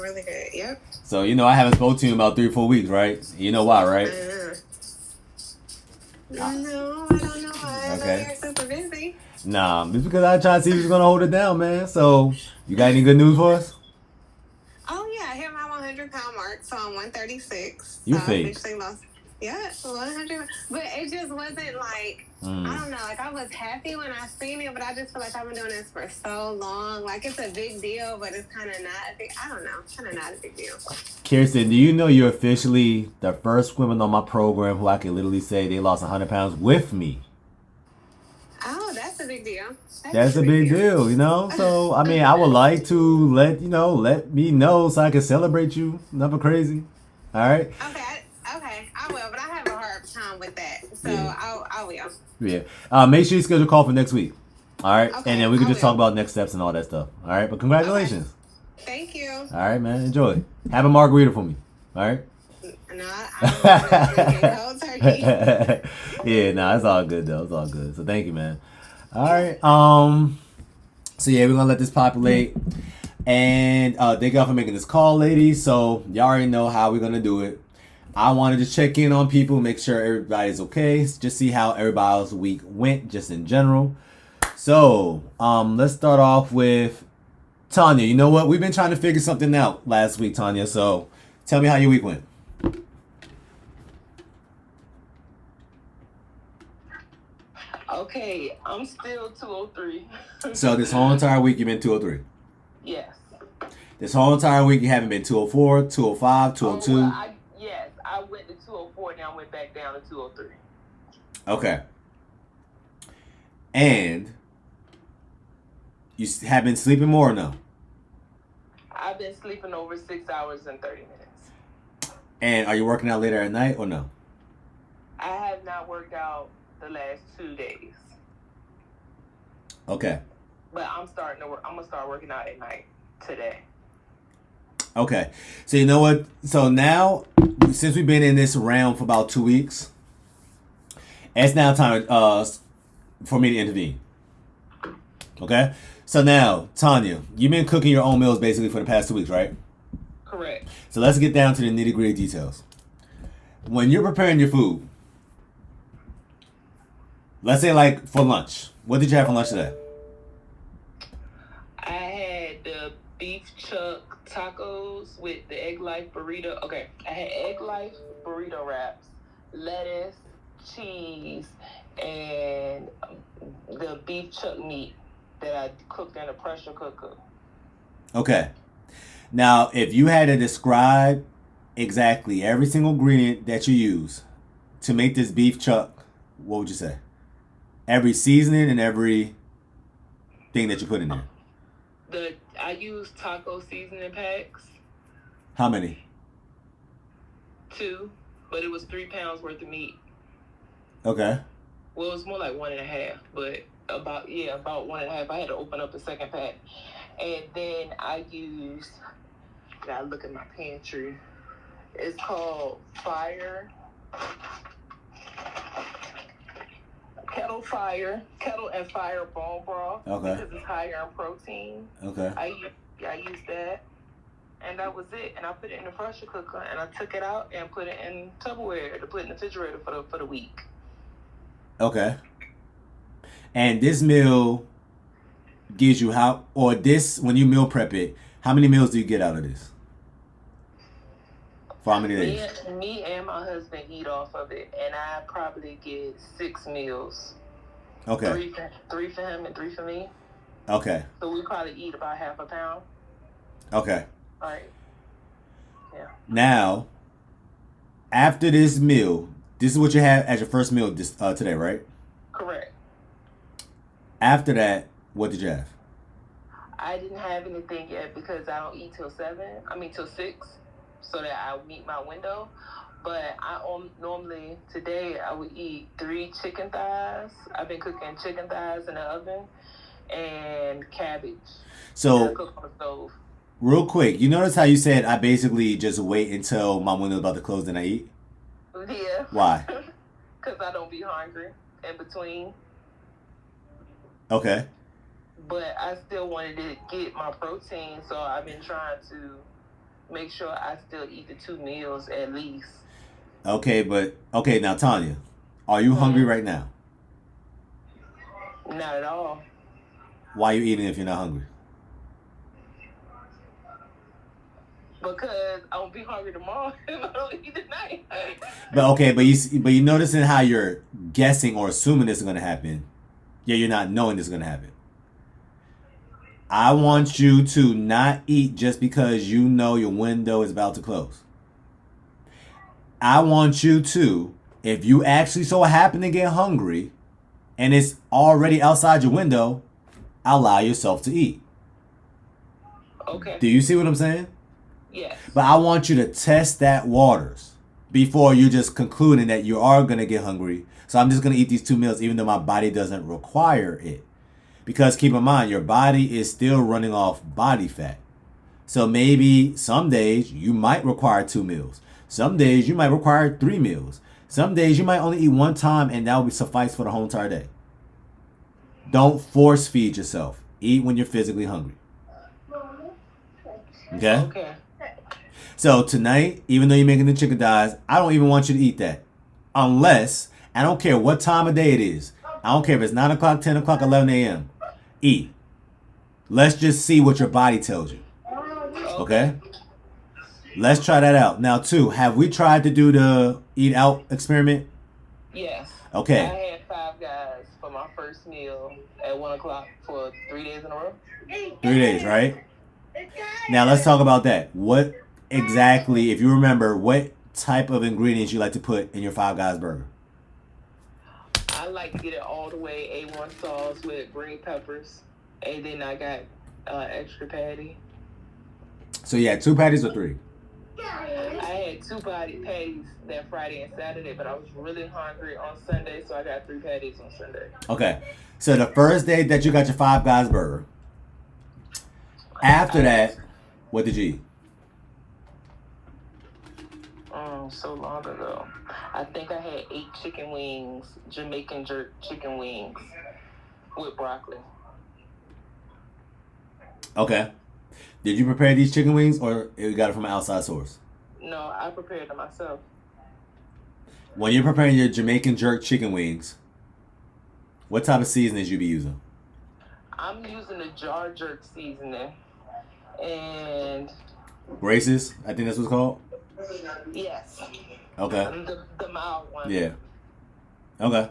really good. Yep. So, I haven't spoken to you in about 3 or 4 weeks, right? You know why, right? No, I don't know why. I know Okay. you're super busy. Nah, just because I tried to see if you're going to hold it down, man. So, you got any good news for us? Oh yeah, I hit my 100-pound mark, so I'm 136. You So I fake. officially lost. Yeah, 100. But it just wasn't like I don't know. Like I was happy when I seen it, but I just feel like I've been doing this for so long. Like it's a big deal, but it's kind of not a big. I don't know. Kind of not a big deal. Kirsten, do you know you're officially the first woman on my program who I can literally say they lost 100 pounds with me? Oh, that's a big deal. That's a big deal, So, I mean, I would like to let me know so I can celebrate you. Nothing crazy. All right? Okay, I will, but I have a hard time with that. So Yeah. I will. Yeah. Make sure you schedule a call for next week. All right? Okay, And then we can I just will. talk about next steps and all that stuff. All right? But congratulations. Okay. Thank you. All right, man. Enjoy. Have a margarita for me. All right? No, I don't want cold turkey. Yeah, nah, it's all good though. It's all good. So thank you, man. All right. So yeah, we're gonna let this populate. And thank y'all for making this call, ladies. So y'all already know how we're gonna do it. I wanted to check in on people, make sure everybody's okay, just see how everybody's week went, just in general. So let's start off with Tanya. You know what? We've been trying to figure something out last week, Tanya. So tell me how your week went. Okay, I'm still 203. So this whole entire week you've been 203? Yes. This whole entire week you haven't been 204, 205, 202? Yes, I went to 204, now I went back down to 203. Okay. And you have been sleeping more or no? I've been sleeping over 6 hours and 30 minutes. And are you working out later at night or no? I have not worked out the last 2 days. Okay. But I'm gonna start working out at night today. Okay. So you know what? So now, since we've been in this round for about 2 weeks, it's now time for me to intervene. Okay? So now, Tanya, you've been cooking your own meals basically for the past 2 weeks, right? Correct. So let's get down to the nitty-gritty details. When you're preparing your food, let's say like for lunch, what did you have for lunch today? I had the beef chuck tacos with the egg life burrito. Okay, I had egg life burrito wraps, lettuce, cheese, and the beef chuck meat that I cooked in a pressure cooker. Okay. Now, if you had to describe exactly every single ingredient that you use to make this beef chuck, what would you say? Every seasoning and every thing that you put in there. I use taco seasoning packs. How many? 2, but it was 3 pounds worth of meat. Okay. Well, it was more like 1.5, but about 1.5. I had to open up the second pack, and then I used. Gotta look at my pantry. It's called Kettle and Fire bone broth. Okay. Because it's higher in protein. Okay. I used that, and that was it. And I put it in the pressure cooker, and I took it out and put it in Tupperware to put in the refrigerator for the week. Okay. And this meal gives you when you meal prep it, how many meals do you get out of this? For how many days? Me and my husband eat off of it, and I probably get 6 meals. Okay. 3 for him and 3 for me. Okay. So we probably eat about half a pound. Okay. All right. Yeah. Now, after this meal, this is what you have as your first meal today, right? Correct. After that, what did you have? I didn't have anything yet because I don't eat till 6, so that I meet my window. But normally today I would eat 3 chicken thighs. I've been cooking chicken thighs in the oven and cabbage. So I cook on the stove. Real quick, you notice how you said I basically just wait until my window's about to close then I eat? Yeah. Why? Because I don't be hungry in between. Okay. But I still wanted to get my protein, so I've been trying to make sure I still eat the 2 meals at least. Okay, now Tanya, are you hungry right now? Not at all. Why are you eating if you're not hungry? Because I won't be hungry tomorrow if I don't eat tonight. But you noticing how you're guessing or assuming this is gonna happen. Yeah, you're not knowing this is gonna happen. I want you to not eat just because you know your window is about to close. I want you to, if you actually so happen to get hungry and it's already outside your window, allow yourself to eat. Okay. Do you see what I'm saying? Yes. But I want you to test that waters before you just concluding that you are going to get hungry. So I'm just going to eat these 2 meals even though my body doesn't require it. Because keep in mind, your body is still running off body fat. So maybe some days you might require 2 meals. Some days you might require 3 meals. Some days you might only eat 1 time and that will suffice for the whole entire day. Don't force feed yourself. Eat when you're physically hungry. Okay? Okay. So tonight, even though you're making the chicken thighs, I don't even want you to eat that. Unless, I don't care what time of day it is. I don't care if it's 9 o'clock, 10 o'clock, 11 a.m. Eat. Let's just see what your body tells you. Okay? Let's try that out. Now, 2, have we tried to do the eat out experiment? Yes. Okay. I had 5 guys for my first meal at 1 o'clock for 3 days in a row. 3 days, right? Now, let's talk about that. What exactly, if you remember, what type of ingredients you like to put in your 5 Guys burger? I like to get it all the way A1 sauce with green peppers. And then I got extra patty. So you had 2 patties or 3? I had 2 patties that Friday and Saturday, but I was really hungry on Sunday, so I got 3 patties on Sunday. Okay. So the first day that you got your 5 Guys burger, after that, what did you eat? So long ago. I think I had 8 chicken wings, Jamaican jerk chicken wings with broccoli. Okay. Did you prepare these chicken wings or you got it from an outside source? No, I prepared them myself. When you're preparing your Jamaican jerk chicken wings, what type of seasonings you be using? I'm using the jar jerk seasoning. And Grace's, I think that's what's called? yes. Okay. The mild one. Yeah. Okay.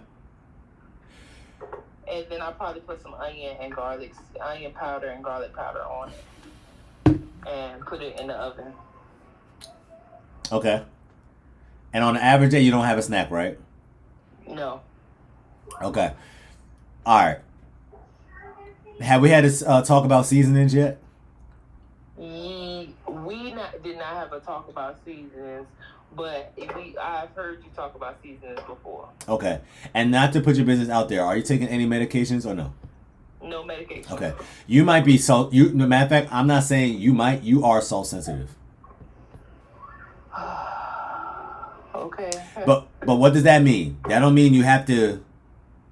And then I'll probably put some onion powder and garlic powder on it. And put it in the oven. Okay. And on an average day, you don't have a snack, right? No. Okay. All right. Have we had to talk about seasonings yet? We did not have a talk about seasonings, but I've heard you talk about seasonings before. Okay. And not to put your business out there, are you taking any medications or no? No medication. Okay. You might be matter of fact, I'm not saying you might, you are salt sensitive. Okay. But what does that mean? That don't mean you have to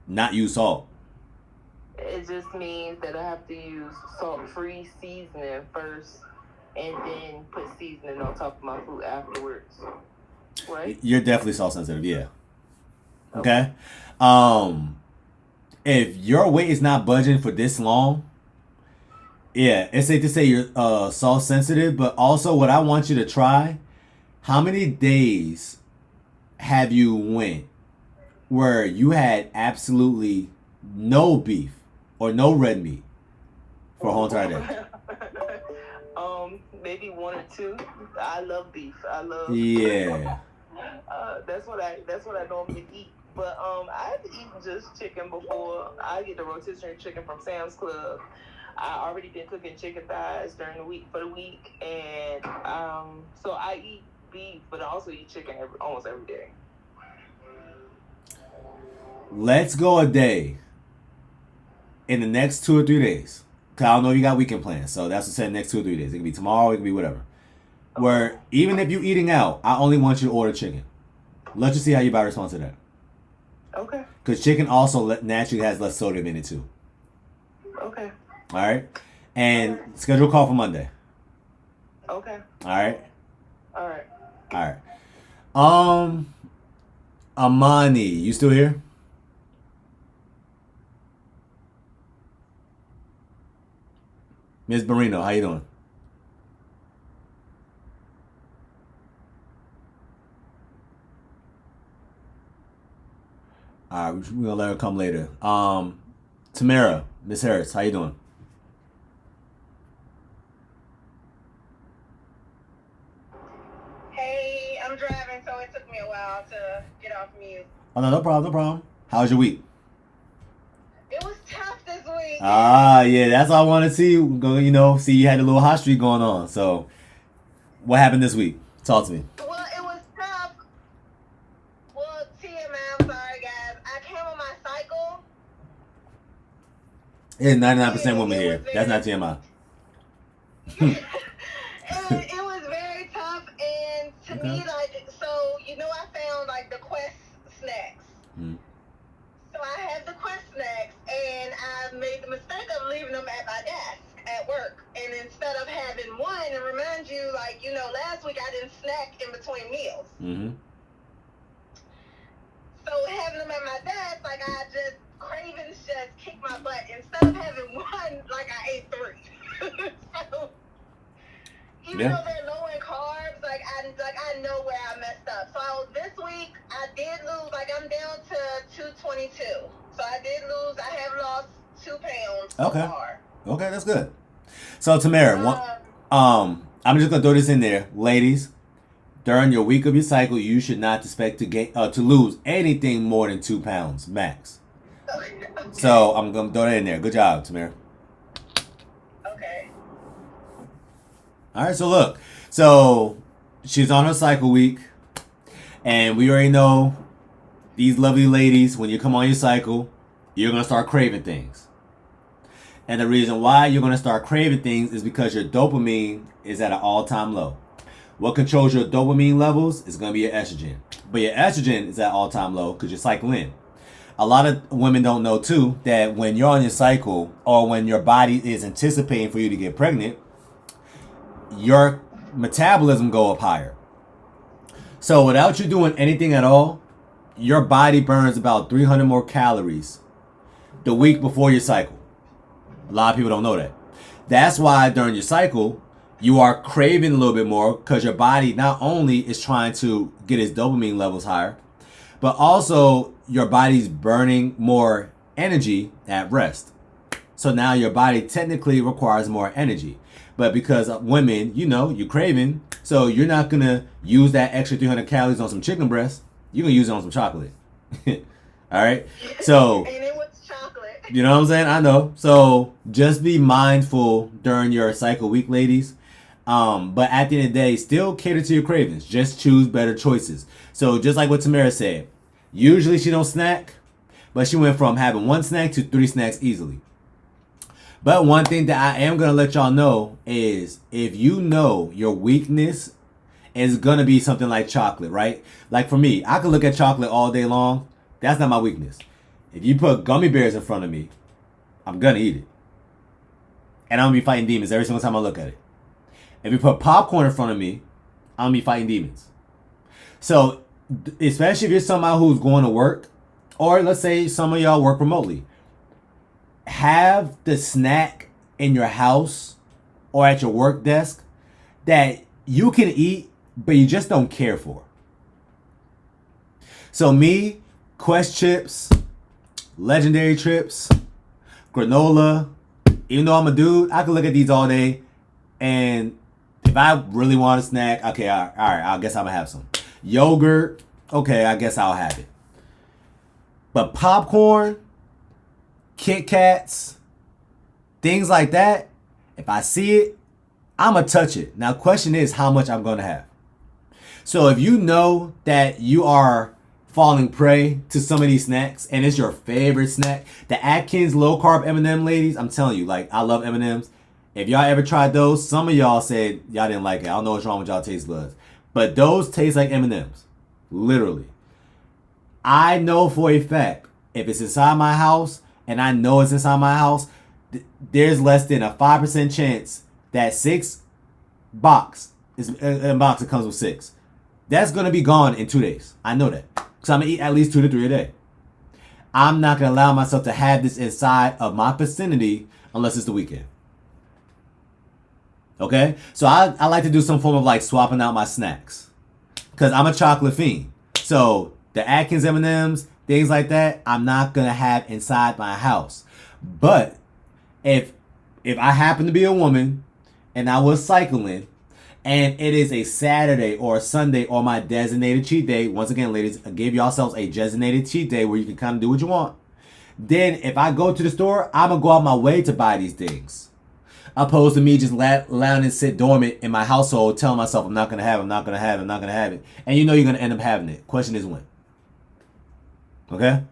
not use salt. It just means that I have to use salt-free seasoning first and then put seasoning on top of my food afterwards. Right? You're definitely salt sensitive, yeah. Okay? If your weight is not budging for this long, yeah, it's safe to say you're salt sensitive, but also what I want you to try, how many days have you went where you had absolutely no beef or no red meat for a whole entire day? Maybe 1 or 2. I love beef. Yeah. That's what I normally eat. But I've eaten just chicken before. I get the rotisserie chicken from Sam's Club. I already been cooking chicken thighs during the week, and so I eat beef, but I also eat chicken almost every day. Let's go a day in the next 2 or 3 days. Cause I don't know you got weekend plans, so that's what I said. Next 2 or 3 days. It can be tomorrow. It can be whatever. Okay. Where even if you eating out, I only want you to order chicken. Let's just see how your body responds to that. Okay. Because chicken also naturally has less sodium in it too. Okay. All right. And schedule a call for Monday. Okay. All right. All right. All right. Amani, you still here? Ms. Barino, how you doing? All right, we're gonna let her come later. Tamara, Miss Harris, how you doing? Hey, I'm driving, so it took me a while to get off mute. Oh no, no problem, no problem. How's your week? It was tough this week. Yeah, that's all I want to see. Go, see you had a little hot streak going on. So, what happened this week? Talk to me. Well, it was tough. Well, TMI, I'm sorry, guys. I came on my cycle. It's 99% and women it here. was very- That's not TMI. It was very tough, and to me, so I found like the Quest snacks. So I have the Quest snacks, and I made the mistake of leaving them at my desk at work. And instead of having one, and remind you, last week I didn't snack in between meals. Mm-hmm. So having them at my desk, I just cravings just kicked my butt. Instead of having one, I ate 3. So even though they're low in carbs, I know where I messed up. So this week I did lose. I'm down to 222. So I did lose. I have lost 2 pounds so far. Okay, that's good. So Tamara, I'm just gonna throw this in there, ladies. During your week of your cycle, you should not expect to lose anything more than 2 pounds max. Okay. So I'm gonna throw that in there. Good job, Tamara. Okay. All right, so look. So she's on her cycle week, and we already know these lovely ladies, when you come on your cycle, you're going to start craving things. And the reason why you're going to start craving things is because your dopamine is at an all-time low. What controls your dopamine levels is going to be your estrogen. But your estrogen is at all-time low because you're cycling. A lot of women don't know, too, that when you're on your cycle or when your body is anticipating for you to get pregnant, your metabolism go up higher. So without you doing anything at all, your body burns about 300 more calories the week before your cycle. A lot of people don't know that. That's why during your cycle, you are craving a little bit more because your body not only is trying to get its dopamine levels higher, but also your body's burning more energy at rest. So now your body technically requires more energy. But because women, you're craving, so you're not going to use that extra 300 calories on some chicken breast. You're going to use it on some chocolate. All right? So, and it was chocolate. You know what I'm saying? I know. So just be mindful during your cycle week, ladies. But at the end of the day, still cater to your cravings. Just choose better choices. So just like what Tamara said, usually she don't snack, but she went from having 1 snack to 3 snacks easily. But one thing that I am going to let y'all know is if you know your weakness is going to be something like chocolate, right? Like for me, I can look at chocolate all day long. That's not my weakness. If you put gummy bears in front of me, I'm going to eat it. And I'm going to be fighting demons every single time I look at it. If you put popcorn in front of me, I'm going to be fighting demons. So, especially if you're somebody who's going to work, or let's say some of y'all work remotely, have the snack in your house or at your work desk that you can eat, but you just don't care for. So me, Quest chips, Legendary trips, granola, even though I'm a dude, I can look at these all day, and if I really want a snack, okay, all right, I guess I'm gonna have some. Yogurt, okay, I guess I'll have it. But popcorn, Kit Kats, things like that, if I see it, I'm going to touch it. Now, question is how much I'm going to have. So if you know that you are falling prey to some of these snacks and it's your favorite snack, the Atkins low carb M&M ladies, I'm telling you, I love M&Ms. If y'all ever tried those, some of y'all said y'all didn't like it. I don't know what's wrong with y'all taste buds. But those taste like M&Ms. Literally. I know for a fact, if it's inside my house, and I know it's inside my house, there's less than a 5% chance that 6 box is a box that comes with 6. That's going to be gone in 2 days. I know that. Because I'm going to eat at least 2 to 3 a day. I'm not going to allow myself to have this inside of my vicinity unless it's the weekend. Okay? So I like to do some form of like swapping out my snacks. Because I'm a chocolate fiend. So the Atkins M&Ms, things like that, I'm not going to have inside my house. But if I happen to be a woman and I was cycling and it is a Saturday or a Sunday or my designated cheat day, once again, ladies, give yourselves a designated cheat day where you can kind of do what you want. Then if I go to the store, I'm going to go out my way to buy these things. Opposed to me just allowing it sit dormant in my household, telling myself I'm not going to have it, I'm not going to have it, I'm not going to have it. And you know you're going to end up having it. Question is when. Okay?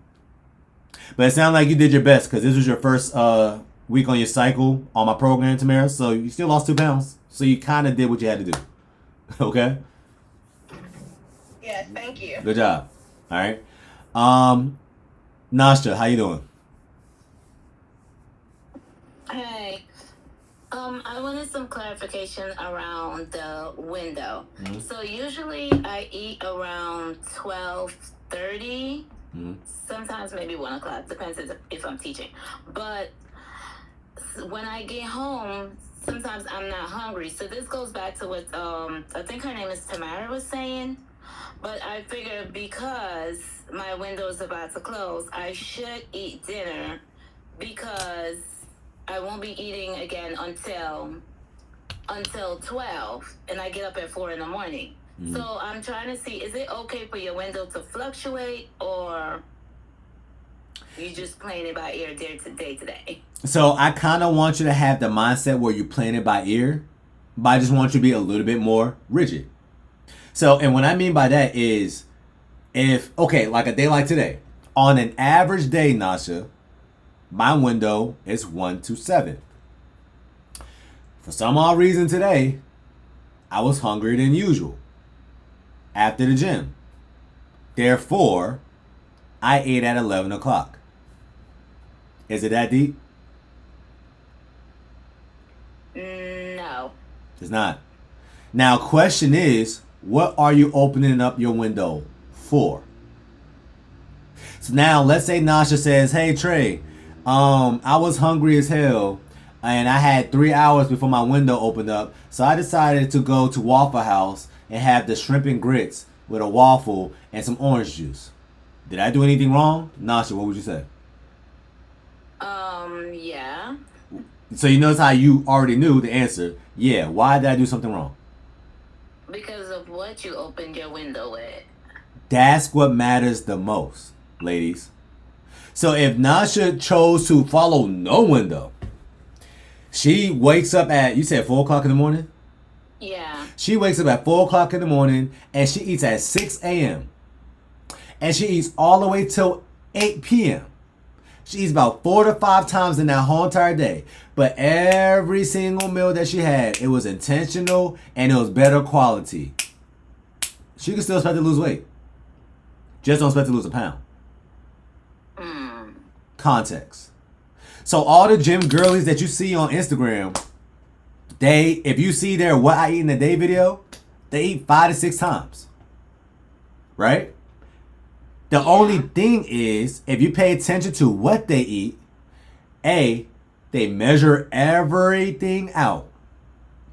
But it sounded like you did your best because this was your first week on your cycle on my program, Tamara. So you still lost 2 pounds. So you kind of did what you had to do. Okay? Yes, thank you. Good job. All right. Nasha, how you doing? Hey. I wanted some clarification around the window. Mm-hmm. So usually I eat around 12:30. Mm-hmm. Sometimes maybe 1 o'clock, depends if I'm teaching. But when I get home, sometimes I'm not hungry. So this goes back to what I think her name is Tamara was saying. But I figured because my window is about to close, I should eat dinner because I won't be eating again until 12, and I get up at 4 in the morning. Mm-hmm. So I'm trying to see, is it okay for your window to fluctuate, or you just playing it by ear day to day? So I kind of want you to have the mindset where you're playing it by ear, but I just want you to be a little bit more rigid. So, and what I mean by that is, like a day like today, on an average day, Nasha, my window is 1 to 7. For some odd reason today, I was hungrier than usual after the gym. Therefore, I ate at 11 o'clock. Is it that deep? No. It's not. Now, question is, what are you opening up your window for? So now, let's say Nasha says, hey, Trey, I was hungry as hell, and I had 3 hours before my window opened up, so I decided to go to Waffle House and have the shrimp and grits with a waffle and some orange juice. Did I do anything wrong? Nasha, what would you say? Yeah. So you notice how you already knew the answer. Yeah, why did I do something wrong? Because of what you opened your window with. That's what matters the most, ladies. So if Nasha chose to follow no window, she wakes up at, you said 4 o'clock in the morning? Yeah. She wakes up at 4 o'clock in the morning and she eats at 6 a.m. And she eats all the way till 8 p.m. She eats about 4 to 5 times in that whole entire day. But every single meal that she had, it was intentional and it was better quality. She can still expect to lose weight. Just don't expect to lose a pound. Context. So all the gym girlies that you see on Instagram, if you see their what I eat in a day video, they eat 5 to 6 times. Right? The only thing is, if you pay attention to what they eat, A, they measure everything out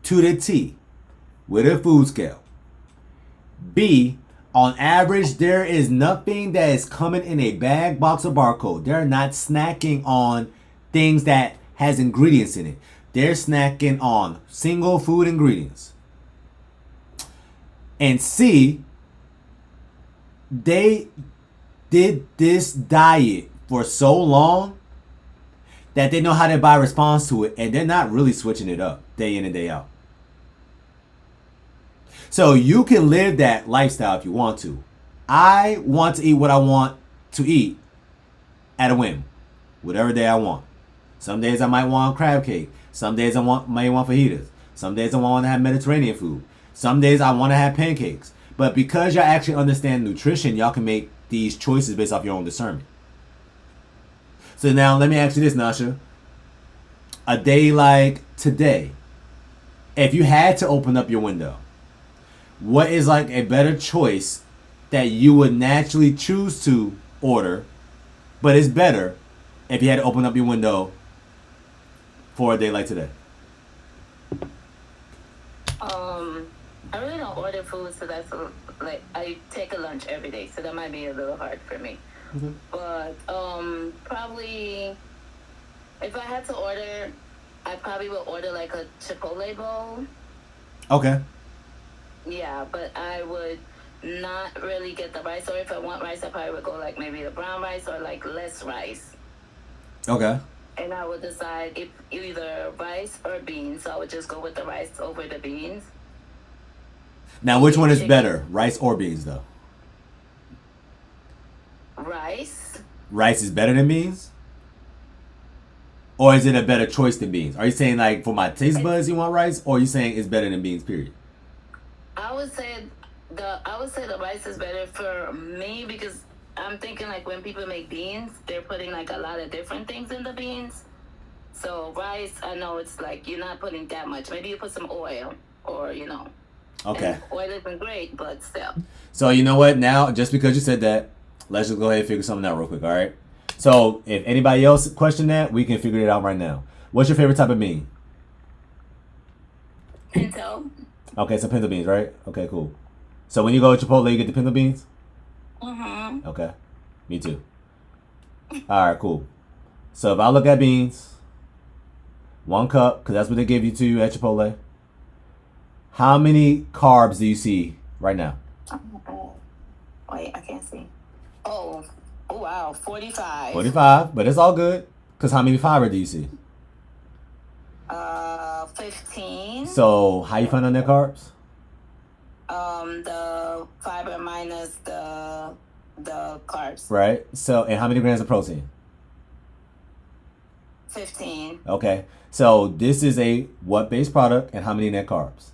to the T with a food scale. B, on average, there is nothing that is coming in a bag, box, or barcode. They're not snacking on things that has ingredients in it. They're snacking on single food ingredients. And C, they did this diet for so long that they know how to buy response to it, and they're not really switching it up day in and day out. So you can live that lifestyle if you want to. I want to eat what I want to eat at a whim, whatever day I want. Some days I might want crab cake. Some days I might want fajitas. Some days I want to have Mediterranean food. Some days I want to have pancakes. But because y'all actually understand nutrition, y'all can make these choices based off your own discernment. So now let me ask you this, Nasha. A day like today, if you had to open up your window, what is like a better choice that you would naturally choose to order, but it's better if you had to open up your window for a day like today? I really don't order food, so that's like I take a lunch every day, so that might be a little hard for me. Mm-hmm. But probably if I had to order, I probably would order like a Chipotle bowl. Okay. Yeah, but I would not really get the rice, or if I want rice, I probably would go like maybe the brown rice or like less rice. Okay. And I would decide if either rice or beans. So I would just go with the rice over the beans. Now, which one is better, rice or beans, though? Rice. Rice is better than beans? Or is it a better choice than beans? Are you saying, like, for my taste buds, you want rice? Or are you saying it's better than beans, period? I would say the rice is better for me because I'm thinking, like, when people make beans, they're putting, like, a lot of different things in the beans. So rice, I know it's, like, you're not putting that much. Maybe you put some oil or, you know. Okay. And oil isn't great, but still. So, you know what? Now, just because you said that, let's just go ahead and figure something out real quick, all right? So, if anybody else question that, we can figure it out right now. What's your favorite type of bean? Pinto. Okay, so pinto beans, right? Okay, cool. So, when you go to Chipotle, you get the pinto beans? Mm-hmm. Okay. Me too. All right, cool. So, if I look at beans, 1 cup, because that's what they give you to you at Chipotle. How many carbs do you see right now? Wait, I can't see. Oh, wow, 45. 45, but it's all good. Because how many fiber do you see? 15. So, how you find out their carbs? The fiber minus the carbs. Right. So, and how many grams of protein? 15. Okay. So, this is a what-based product, and how many net carbs?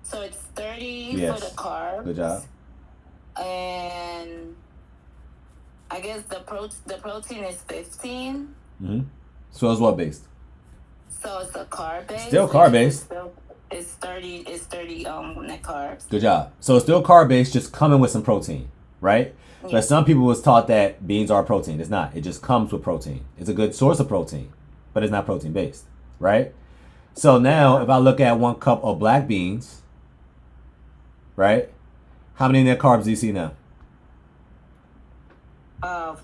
So it's 30 Yes. for the carbs. Good job. And I guess the protein is 15. Mm-hmm. So it's what-based? So it's a carb base. Still carb-based. It's 30 net carbs. Good job. So it's still carb-based, just coming with some protein, right? Yeah. But some people was taught that beans are protein. It's not. It just comes with protein. It's a good source of protein, but it's not protein-based, right? So now, if I look at 1 cup of black beans, right? How many net carbs do you see now?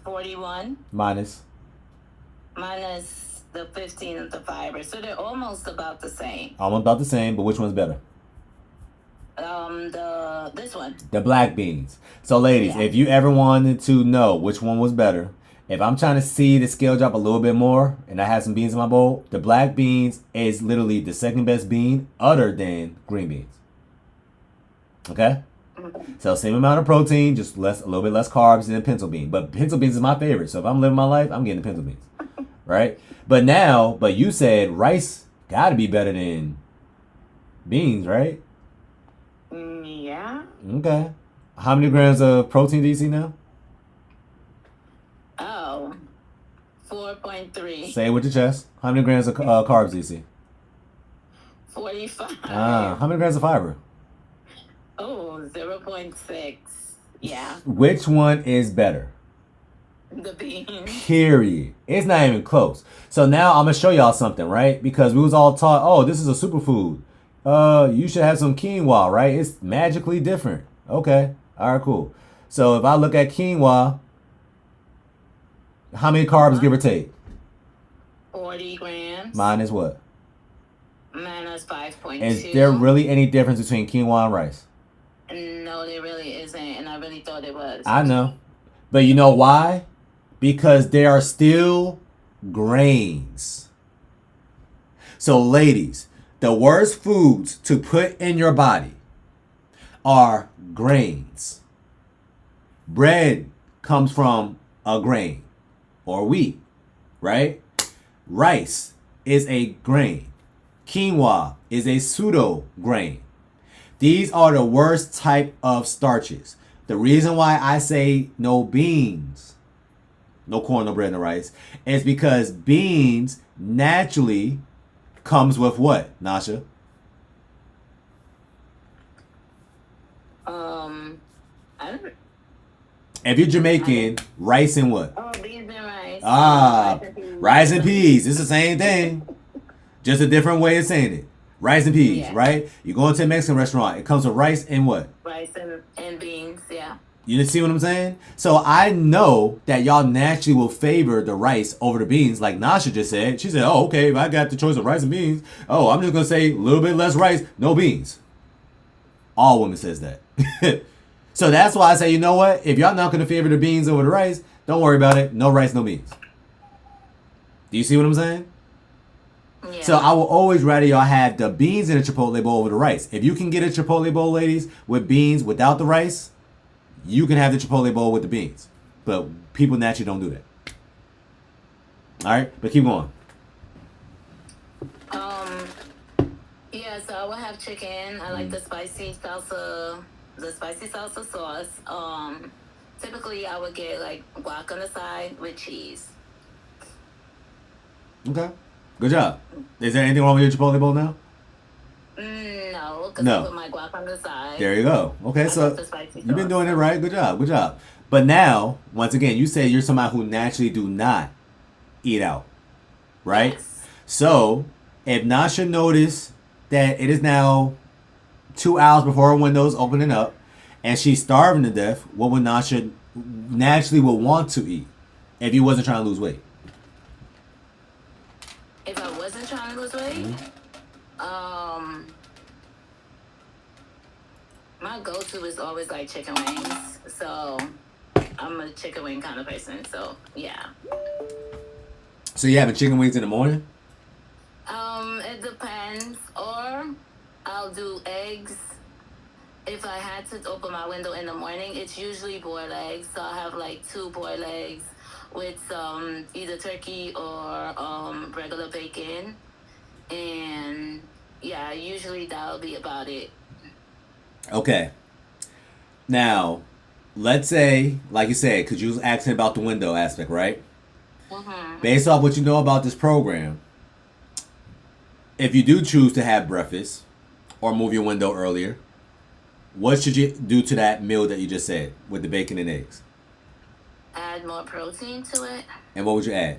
41 Minus the 15 of the fiber. So they're almost about the same. Almost about the same, but which one's better? This one. The black beans. So ladies, Yeah. if you ever wanted to know which one was better, if I'm trying to see the scale drop a little bit more and I have some beans in my bowl, the black beans is literally the second best bean other than green beans. Okay? So same amount of protein, just a little bit less carbs than pinto bean. But pinto beans is my favorite. So if I'm living my life, I'm getting the pinto beans. Right? But you said rice gotta be better than beans, right? Yeah. Okay. How many grams of protein do you see now? Oh, 4.3. Say it with your chest. How many grams of carbs do you see? 45. How many grams of fiber? Oh, 0.6. Yeah. Which one is better? The beans. Period. It's not even close. So now I'm gonna show y'all something, right? Because we was all taught, oh, this is a superfood. You should have some quinoa, right? It's magically different. Okay. All right, cool. So if I look at quinoa, how many carbs, give or take? 40 grams. Mine is what? Minus 5.2. Is there really any difference between quinoa and rice? No, there really isn't, and I really thought it was. I know. But you know why? Because they are still grains. So ladies, the worst foods to put in your body are grains. Bread comes from a grain or wheat, right? Rice is a grain. Quinoa is a pseudo grain. These are the worst type of starches. The reason why I say no beans, no corn, no bread, no rice, is because beans naturally comes with what, Nasha? I don't. If you're Jamaican, rice and what? Oh, beans and rice. Ah, rice and peas. It's the same thing, just a different way of saying it. Rice and peas, Yeah. right? You go into a Mexican restaurant, it comes with rice and what? Rice and beans, yeah. You see what I'm saying? So I know that y'all naturally will favor the rice over the beans, like Nasha just said. She said, oh, okay, if I got the choice of rice and beans, oh, I'm just going to say a little bit less rice, no beans. All women says that. So that's why I say, you know what? If y'all not going to favor the beans over the rice, don't worry about it. No rice, no beans. Do you see what I'm saying? Yeah. So I will always rather y'all have the beans in a Chipotle bowl over the rice. If you can get a Chipotle bowl, ladies, with beans without the rice, you can have the Chipotle bowl with the beans. But people naturally don't do that. All right, but keep going. Yeah, so I would have chicken. I like the spicy salsa sauce. Typically I would get like guac on the side with cheese. Okay, good job. Is there anything wrong with your Chipotle bowl now? No, because No. I put my guac on the side. There you go. Okay, I so love the spicy you've been sauce. doing it right. Good job, good job. But now, once again, you say you're somebody who naturally do not eat out, right? Yes. So if Nasha noticed that it is now 2 hours before her window's opening up, and she's starving to death, what would Nasha naturally would want to eat if you wasn't trying to lose weight? If I wasn't trying to lose weight, my go-to is always like chicken wings. So I'm a chicken wing kind of person. So yeah. So you having chicken wings in the morning? It depends. Or I'll do eggs. If I had to open my window in the morning, it's usually boiled eggs. So I'll have like 2 boiled eggs with some either turkey or regular bacon. And yeah, usually that'll be about it. Okay. Now, let's say, like you said, because you was asking about the window aspect, right? Mm-hmm. Based off what you know about this program, if you do choose to have breakfast or move your window earlier, what should you do to that meal that you just said with the bacon and eggs? Add more protein to it. And what would you add?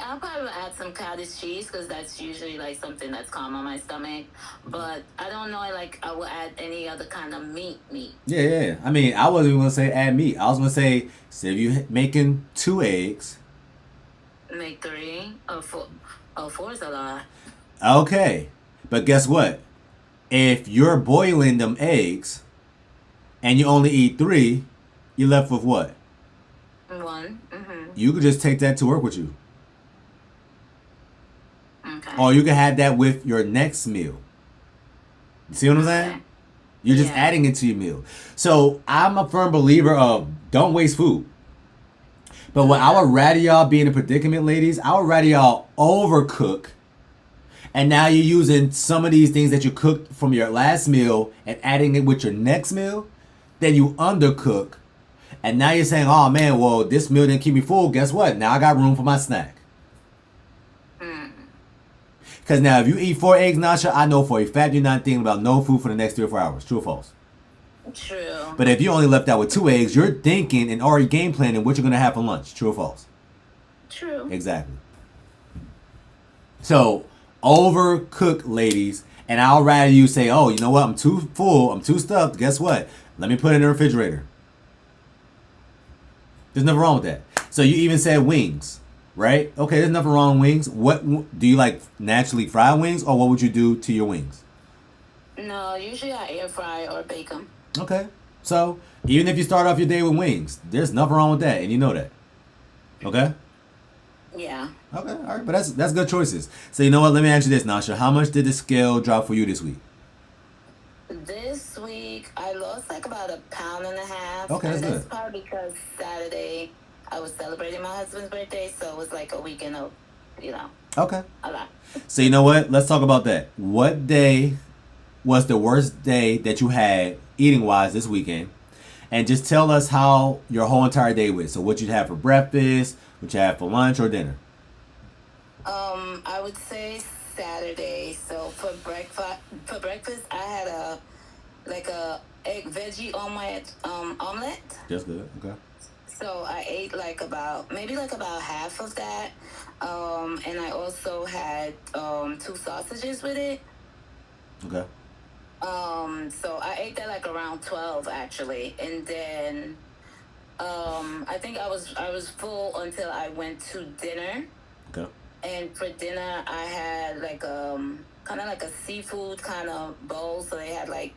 I'll probably add some cottage cheese because that's usually like something that's calm on my stomach. But I don't know, like I will add any other kind of meat. Yeah. I mean, I wasn't even going to say add meat. I was going to say, so if you're making 2 eggs. Make 3 or 4. Oh, 4 is a lot. Okay. But guess what? If you're boiling them eggs and you only eat 3, you're left with what? 1. Mm-hmm. You could just take that to work with you. Okay. Or you can have that with your next meal. You see what I'm saying? Okay. You're just adding it to your meal. So I'm a firm believer of don't waste food. But what I would rather y'all be in a predicament, ladies, I would rather y'all overcook. And now you're using some of these things that you cooked from your last meal and adding it with your next meal. Then you undercook. And now you're saying, oh man, well, this meal didn't keep me full. Guess what? Now I got room for my snack. Because now if you eat 4 eggs, Nasha, I know for a fact you're not thinking about no food for the next 3 or 4 hours. True or false? True. But if you only left out with 2 eggs, you're thinking and already game planning what you're going to have for lunch. True or false? True. Exactly. So, overcook, ladies. And I'll rather you say, oh, you know what? I'm too full. I'm too stuffed. Guess what? Let me put it in the refrigerator. There's nothing wrong with that. So you even said wings, right? Okay, there's nothing wrong with wings. What do you like, naturally fried wings, or what would you do to your wings? No, usually I air fry or bake them. Okay. So even if you start off your day with wings, there's nothing wrong with that, and you know that. Okay? Yeah. Okay, all right. But that's good choices. So you know what? Let me ask you this, Nasha. How much did the scale drop for you this week? This week, I lost like about 1.5 pounds. Okay, that's and that's good. probably because Saturday I was celebrating my husband's birthday, so it was like a weekend of, Okay. a lot. So you know what? Let's talk about that. What day was the worst day that you had eating wise this weekend, and just tell us how your whole entire day went. So what you'd have for breakfast, what you had for lunch or dinner. I would say Saturday. So for breakfast, I had a egg veggie omelet. That's good. Okay. So I ate maybe about half of that, and I also had 2 sausages with it. Okay. So I ate that like around 12 actually, and then I think I was full until I went to dinner. Okay. And for dinner, I had kind of like a seafood kind of bowl. So they had like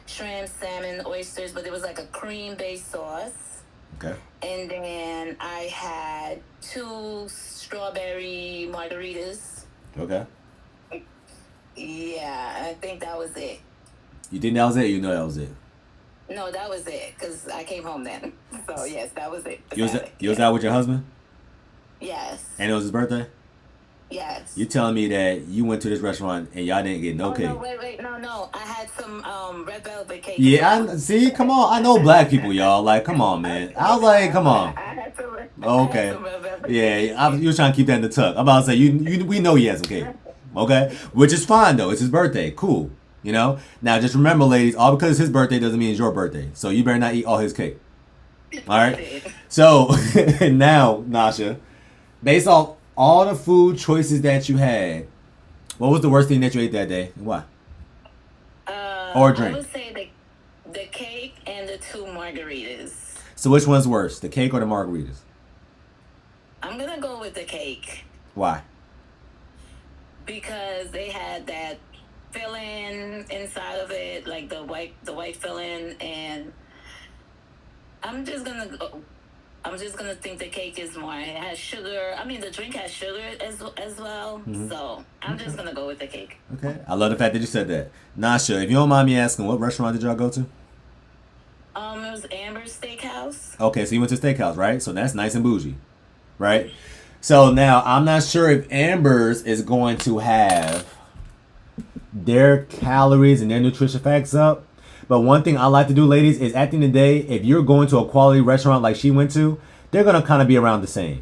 shrimp, salmon, oysters, but it was like a cream-based sauce. Okay. And then I had 2 strawberry margaritas. Okay. Yeah, I think that was it. You think that was it? You know that was it. No, that was it because I came home then. So yes, that was it. You was out with your husband? Yes. And it was his birthday? Yes. You telling me that you went to this restaurant and y'all didn't get no cake? No, wait, no. I had some red velvet cake. Yeah, see, come on. I know black people, y'all. Like, come on, man. I was like, come on. I had some red velvet Yeah, you was trying to keep that in the tuck. I'm about to say, we know he has some cake. Okay? Which is fine, though. It's his birthday. Cool. You know? Now, just remember, ladies, all because it's his birthday doesn't mean it's your birthday. So you better not eat all his cake. All right? So, now, Nasha, based off all the food choices that you had, what was the worst thing that you ate that day and why? Or drink? I would say the cake and the 2 margaritas. So which one's worse, the cake or the margaritas? I'm gonna go with the cake. Why? Because they had that filling inside of it, like the white filling, and I'm just gonna think the cake is more. It has sugar. I mean, the drink has sugar as well. Mm-hmm. So I'm just gonna go with the cake. Okay. I love the fact that you said that. Nasha, if you don't mind me asking, what restaurant did y'all go to? It was Amber's Steakhouse. Okay, so you went to Steakhouse, right? So that's nice and bougie, right? So now I'm not sure if Amber's is going to have their calories and their nutrition facts up. But one thing I like to do, ladies, is at the end of the day, if you're going to a quality restaurant like she went to, they're going to kind of be around the same.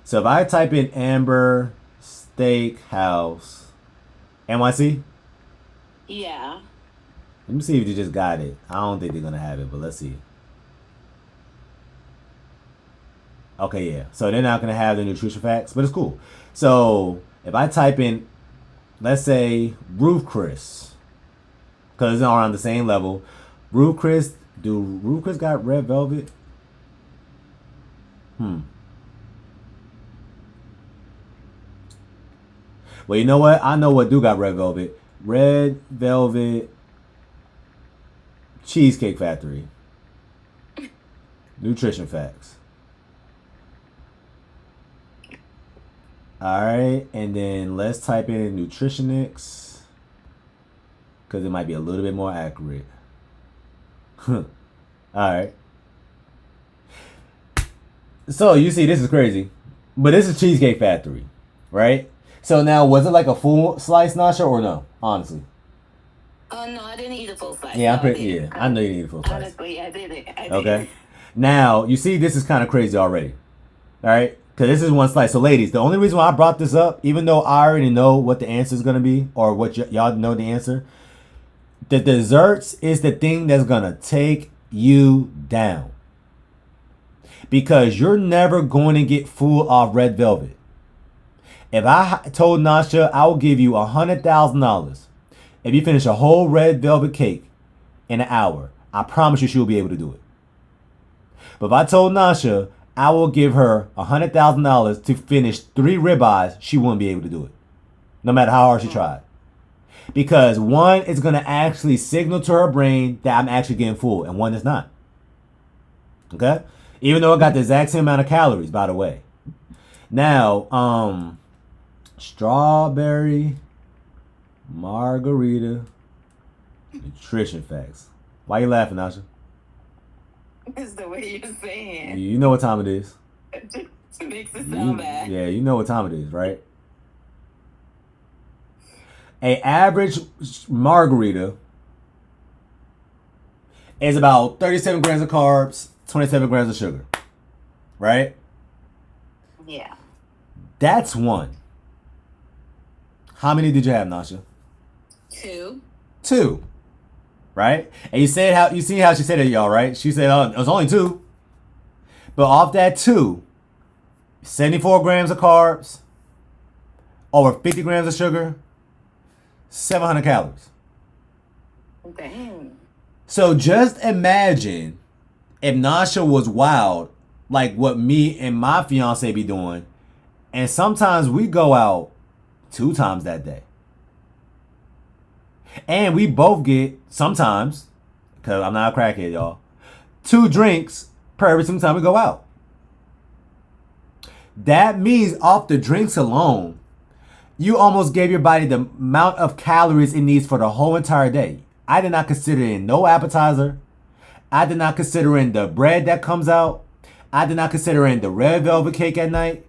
So if I type in Amber Steakhouse, NYC? Yeah. Let me see if you just got it. I don't think they're going to have it, but let's see. Okay, yeah. So they're not going to have the nutrition facts, but it's cool. So if I type in, let's say, Roof Chris, because it's around the same level. Roof Chris got red velvet? Well, you know what? I know what do got red velvet. Red Velvet Cheesecake Factory. Nutrition facts. Alright, and then let's type in Nutritionix, because it might be a little bit more accurate. Alright. So, you see, this is crazy. But this is Cheesecake Factory, right? So now, was it like a full slice, Nasha, or no? Honestly. No, I didn't eat a full slice. Yeah, I know you didn't eat a full slice. Honestly, I did it. Okay. Now, you see, this is kind of crazy already. Alright? Because this is one slice. So, ladies, the only reason why I brought this up, even though I already know what the answer is going to be, or what y'all know the answer, the desserts is the thing that's going to take you down. Because you're never going to get full off red velvet. If I told Nasha I will give you $100,000 if you finish a whole red velvet cake in an hour, I promise you she'll be able to do it. But if I told Nasha I will give her $100,000 to finish 3 ribeyes, she wouldn't be able to do it. No matter how hard she tried. Because one is going to actually signal to her brain that I'm actually getting full, and one is not. Okay? Even though it got the exact same amount of calories, by the way. Now, strawberry margarita nutrition facts. Why you laughing, Nasha? It's the way you're saying. You know what time it is. It just makes it sound bad. Yeah, you know what time it is, right? A average margarita is about 37 grams of carbs, 27 grams of sugar. Right? Yeah. That's one. How many did you have, Nasha? 2. 2. Right? And you see how she said it, y'all, right? She said, oh, it was only 2. But off that 2, 74 grams of carbs, over 50 grams of sugar, 700 calories. Dang. So just imagine if Nasha was wild, like what me and my fiance be doing, and sometimes we go out 2 times that day. And we both get, sometimes, because I'm not a crackhead, y'all, 2 drinks per every single time we go out. That means off the drinks alone, you almost gave your body the amount of calories it needs for the whole entire day. I did not consider in no appetizer. I did not consider in the bread that comes out. I did not consider in the red velvet cake at night.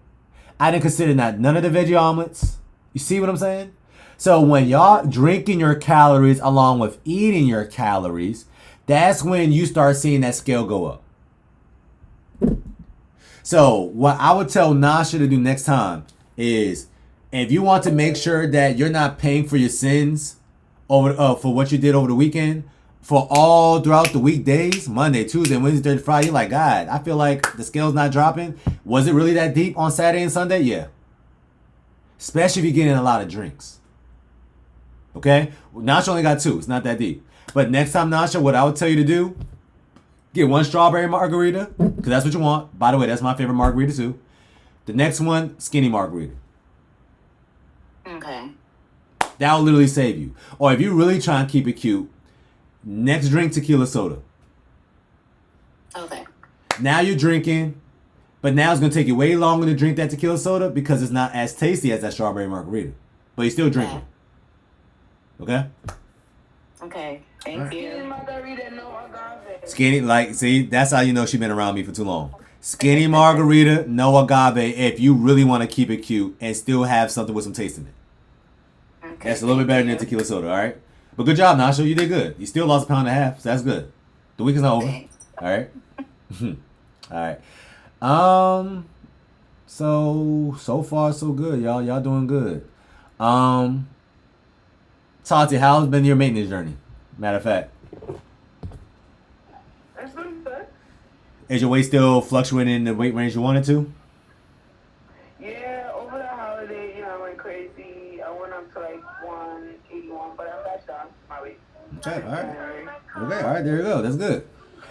I didn't consider none of the veggie omelets. You see what I'm saying? So when y'all drinking your calories along with eating your calories, that's when you start seeing that scale go up. So what I would tell Nasha to do next time is, if you want to make sure that you're not paying for your sins for what you did over the weekend, for all throughout the weekdays, Monday, Tuesday, Wednesday, Thursday, Friday, you're like, God, I feel like the scale's not dropping. Was it really that deep on Saturday and Sunday? Yeah. Especially if you're getting a lot of drinks. Okay? Nasha only got 2. It's not that deep. But next time, Nasha, what I would tell you to do, get 1 strawberry margarita, because that's what you want. By the way, that's my favorite margarita too. The next one, skinny margarita. Okay. That will literally save you. Or if you really try and keep it cute, next drink, tequila soda. Okay. Now you're drinking, but now it's going to take you way longer to drink that tequila soda because it's not as tasty as that strawberry margarita. But you're still drinking. Okay? Okay. Thank you. Skinny margarita, no agave. Skinny, like, see, that's how you know she's been around me for too long. Skinny margarita, no agave, if you really want to keep it cute and still have something with some taste in it. Okay. That's a little bit better than tequila soda, all right? But good job, Nasha. You did good. You still lost 1.5 pounds, so that's good. The week is not over. Thanks. All right? All right. So far, so good, y'all. Y'all doing good. Tati, how's been your maintenance journey? Matter of fact. That's been good. Is your weight still fluctuating in the weight range you wanted to? Yeah, over the holiday, I went crazy. I went up to like 181, but I'm back down to my weight. Okay, all right. Okay, all right, there you go. That's good.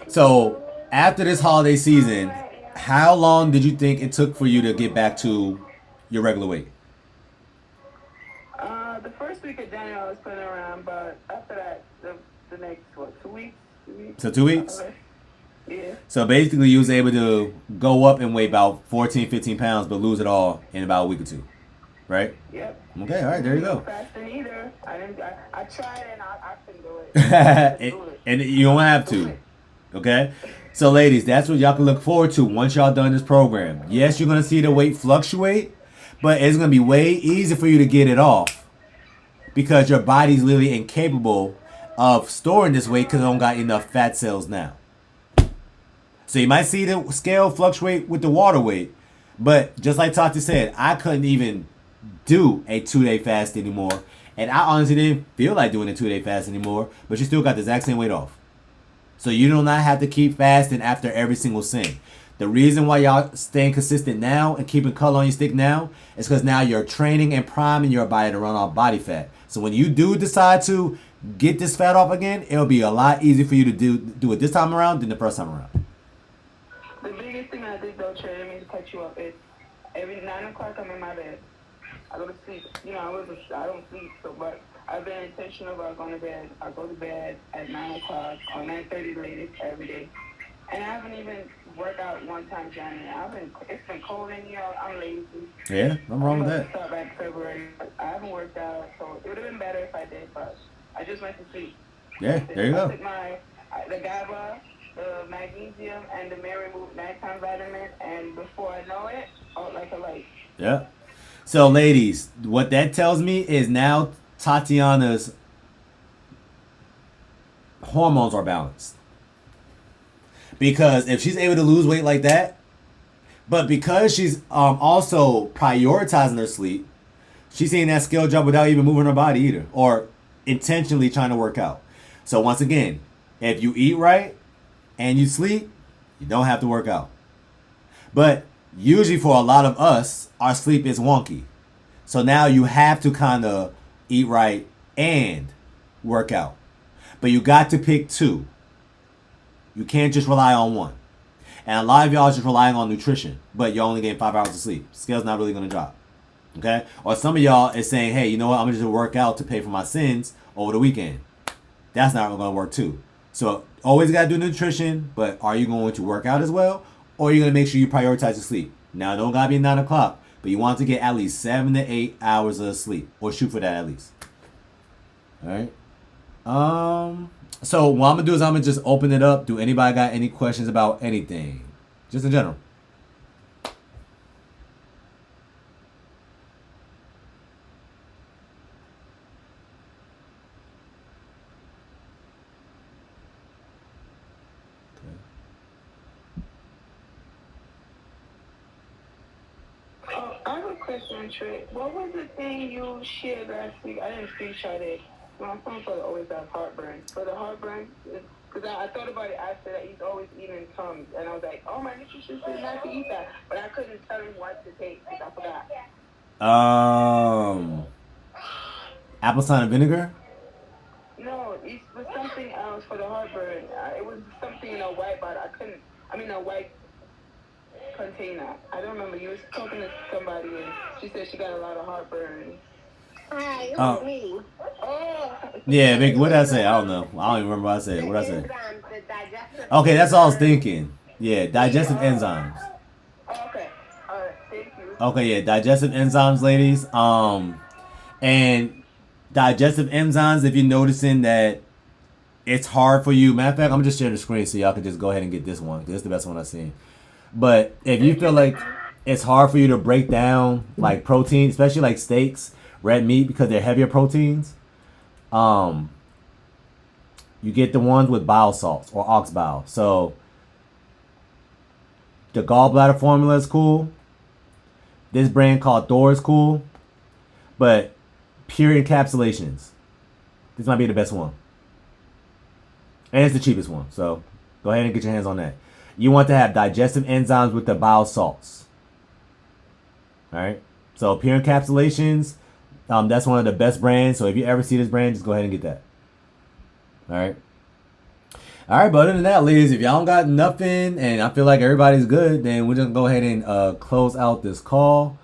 So, after this holiday season, how long did you think it took for you to get back to your regular weight? The first week of January I was playing around, but after that, the next, 2 weeks? 2 weeks? So 2 weeks? Yeah. So basically you was able to go up in weight about 14, 15 pounds, but lose it all in about a week or 2, right? Yep. Okay, all right, there you go. Fasting either. I tried and I couldn't do it. And you don't have to, okay? So ladies, that's what y'all can look forward to once y'all done this program. Yes, you're going to see the weight fluctuate, but it's going to be way easier for you to get it off because your body's literally incapable of storing this weight because it don't got enough fat cells now. So you might see the scale fluctuate with the water weight, but just like Tati said, I couldn't even do a 2-day fast anymore, and I honestly didn't feel like doing a 2-day fast anymore, but you still got the exact same weight off. So you do not have to keep fasting after every single sin. The reason why y'all staying consistent now and keeping color on your stick now is because now you're training and priming your body to run off body fat. So when you do decide to get this fat off again, it'll be a lot easier for you to do it this time around than the first time around. The biggest thing I did though, Trey, let me cut you up, is every 9 o'clock I'm in my bed. I go to sleep. I don't sleep, but I've been intentional about going to bed. I go to bed at 9 o'clock or 9:30 latest every day. And I haven't even worked out one time January. It's been cold in here. I'm lazy. Yeah, nothing wrong with that. Start back February. I haven't worked out, so it would have been better if I did, but I just went to sleep. Yeah, there you go. I took the GABA, the magnesium, and the Mary Move nighttime vitamin, and before I know it, out like a light. Yeah. So, ladies, what that tells me is now Tatiana's hormones are balanced. Because if she's able to lose weight like that, but because she's also prioritizing her sleep, she's seeing that scale drop without even moving her body either, or intentionally trying to work out. So once again, if you eat right and you sleep, you don't have to work out. But usually for a lot of us, our sleep is wonky. So now you have to kind of eat right and work out. But you got to pick two. You can't just rely on one. And a lot of y'all are just relying on nutrition, but you're only getting 5 hours of sleep. Scale's not really going to drop. Okay? Or some of y'all is saying, hey, you know what? I'm going to just work out to pay for my sins over the weekend. That's not going to work too. So always got to do nutrition, but are you going to work out as well? Or are you going to make sure you prioritize your sleep? Now, don't got to be 9 o'clock, but you want to get at least 7 to 8 hours of sleep. Or shoot for that at least. All right? So what I'm going to do is I'm going to just open it up. Do anybody got any questions about anything? Just in general. I have a question, Trey. What was the thing you shared last week? I didn't screenshot it. My phone always has heartburn. For the heartburn, because I thought about it after that he's always eating Tums, and I was like, oh, my nutritionist said not to eat that, but I couldn't tell him what to take because I forgot. Apple cider vinegar? No, it was something else for the heartburn. It was something in a white bottle. A white container. I don't remember. You was talking to somebody, and she said she got a lot of heartburn. Hi, it was me. Oh. Yeah, Vic, what did I say? I don't know. I don't even remember what I said. What did I say? Enzymes, the digestive Okay, that's all I was thinking. Yeah, digestive enzymes. Okay. All right. Thank you. Okay, yeah, digestive enzymes, ladies. And digestive enzymes, if you're noticing that it's hard for you. Matter of fact, I'm just sharing the screen so y'all can just go ahead and get this one. This is the best one I've seen. But if you feel like it's hard for you to break down like protein, especially like steaks, red meat, because they're heavier proteins, you get the ones with bile salts or ox bile. So the gallbladder formula is cool. This brand called Thor is cool. But pure encapsulations, this might be the best one. And it's the cheapest one. So go ahead and get your hands on that. You want to have digestive enzymes with the bile salts. Alright? So pure encapsulations, that's one of the best brands. So if you ever see this brand, just go ahead and get that. Alright? Alright, but other than that, ladies, if y'all don't got nothing and I feel like everybody's good, then we're just going to go ahead and close out this call.